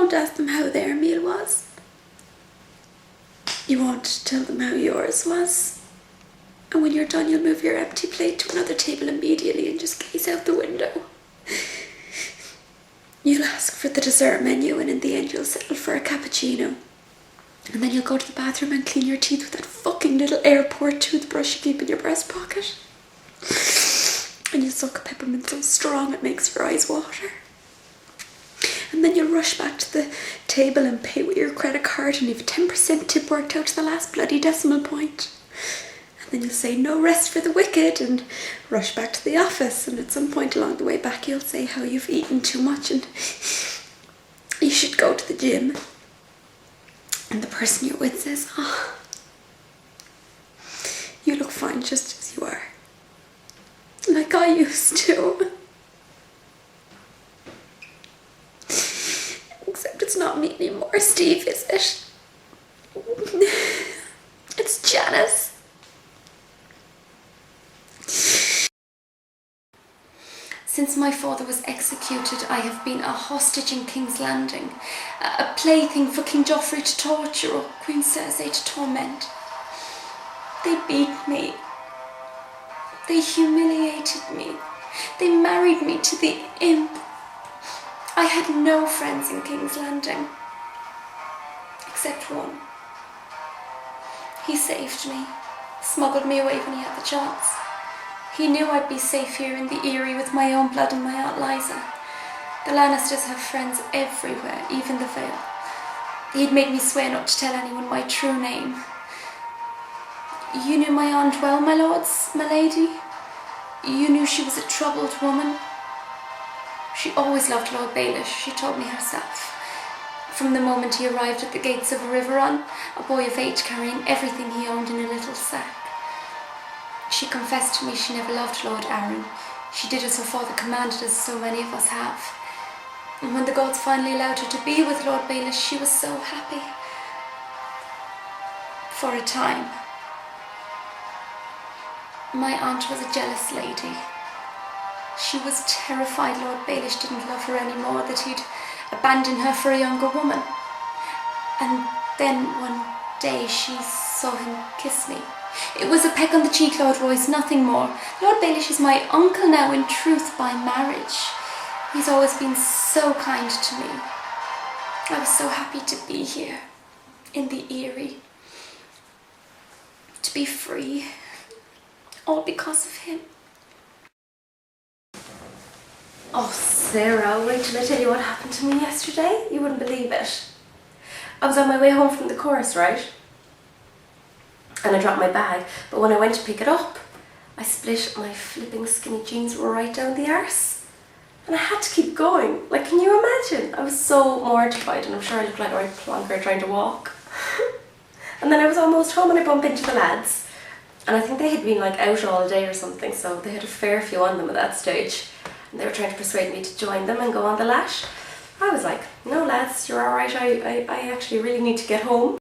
won't ask them how their meal was. You won't tell them how yours was. And when you're done, you'll move your empty plate to another table immediately and just gaze out the window. You'll ask for the dessert menu, and in the end you'll settle for a cappuccino. And then you'll go to the bathroom and clean your teeth with that fucking little airport toothbrush you keep in your breast pocket. And you'll suck a peppermint so strong it makes your eyes water. And then you'll rush back to the table and pay with your credit card, and you've 10% tip worked out to the last bloody decimal point. And then you'll say no rest for the wicked and rush back to the office, and at some point along the way back you'll say how you've eaten too much and you should go to the gym. And the person you're with says, "Oh, you look fine just as you are. Like I used to." Except it's not me anymore, Steve, is it? It's Janice. Since my father was executed, I have been a hostage in King's Landing, a plaything for King Joffrey to torture or Queen Cersei to torment. They beat me. They humiliated me. They married me to the imp. I had no friends in King's Landing, except one. He saved me, smuggled me away when he had the chance. He knew I'd be safe here in the Eyrie with my own blood and my Aunt Liza. The Lannisters have friends everywhere, even the Vale. He'd made me swear not to tell anyone my true name. You knew my aunt well, my lords, my lady? You knew she was a troubled woman? She always loved Lord Baelish, she told me herself. From the moment he arrived at the gates of Riverrun, a boy of 8 carrying everything he owned in a little sack. She confessed to me she never loved Lord Arryn. She did as her father commanded, as so many of us have. And when the gods finally allowed her to be with Lord Baelish, she was so happy. For a time. My aunt was a jealous lady. She was terrified Lord Baelish didn't love her anymore, that he'd abandon her for a younger woman. And then one day she saw him kiss me. It was a peck on the cheek, Lord Royce, nothing more. Lord Baelish is my uncle now, in truth, by marriage. He's always been so kind to me. I was so happy to be here, in the Eyrie. To be free. All because of him. Oh, Sarah, wait till I tell you what happened to me yesterday. You wouldn't believe it. I was on my way home from the chorus, right? And I dropped my bag, but when I went to pick it up, I split my flipping skinny jeans right down the arse. And I had to keep going. Like, can you imagine? I was so mortified, and I'm sure I looked like a right plonker trying to walk. And then I was almost home and I bumped into the lads. And I think they had been like out all day or something, so they had a fair few on them at that stage. And they were trying to persuade me to join them and go on the lash. I was like, no lads, you're alright, I actually really need to get home.